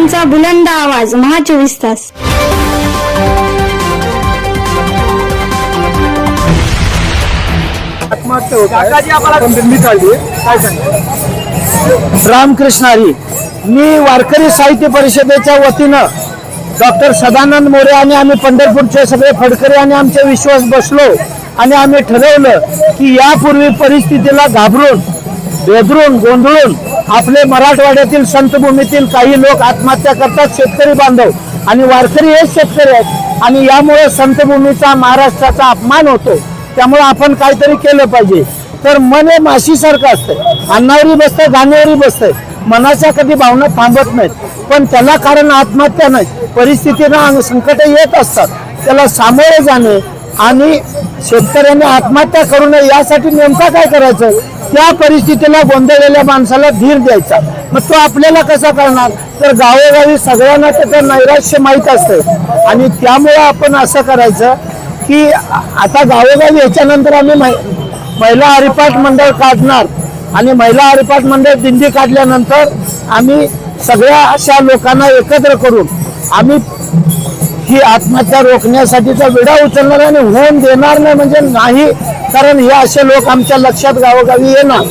शेतकऱ्यांचा बुलंद आवाज, महा 24 तास. रामकृष्ण हरी. मी वारकरी साहित्य परिषदेच्या वतीनं डॉक्टर सदानंद मोरे आणि आम्ही पंढरपूरचे सगळे फडकरी आणि आमचे विश्वास बसलो आणि आम्ही ठरवलं की यापूर्वी परिस्थितीला घाबरून बेदरून गोंधळून आपले मराठवाड्यातील संतभूमीतील काही लोक आत्महत्या करतात, शेतकरी बांधव आणि वारकरी हेच शेतकरी आहेत आणि यामुळे संतभूमीचा महाराष्ट्राचा अपमान होतो. त्यामुळे आपण काहीतरी केलं पाहिजे. तर मन हे माशीसारखं असतं, अन्नावरी बसतं गाण्यावरी बसतंय. मनाच्या कधी भावना थांबत नाहीत, पण त्याला कारण आत्महत्या नाही, परिस्थितीनं संकट येत असतात, त्याला सामोरे जाणे आणि शेतकऱ्यांनी आत्महत्या करू नये यासाठी नेमका काय करायचं, त्या परिस्थितीला गोंधळलेल्या माणसाला धीर द्यायचा. मग तो आपल्याला कसा करणार, तर गावोगावी सगळ्यांना त्याचं नैराश्य माहीत असतं आणि त्यामुळे आपण असं करायचं की आता गावोगावी याच्यानंतर आम्ही महिला हरिपाठ मंडळ काढणार आणि महिला हरिपाठ मंडळ दिंडी काढल्यानंतर आम्ही सगळ्या अशा लोकांना एकत्र करून आम्ही ही आत्महत्या रोखण्यासाठीचा विडा उचलणार आणि होऊन देणार नाही म्हणजे नाही, कारण हे असे लोक आमच्या लक्षात गावोगावी येणार.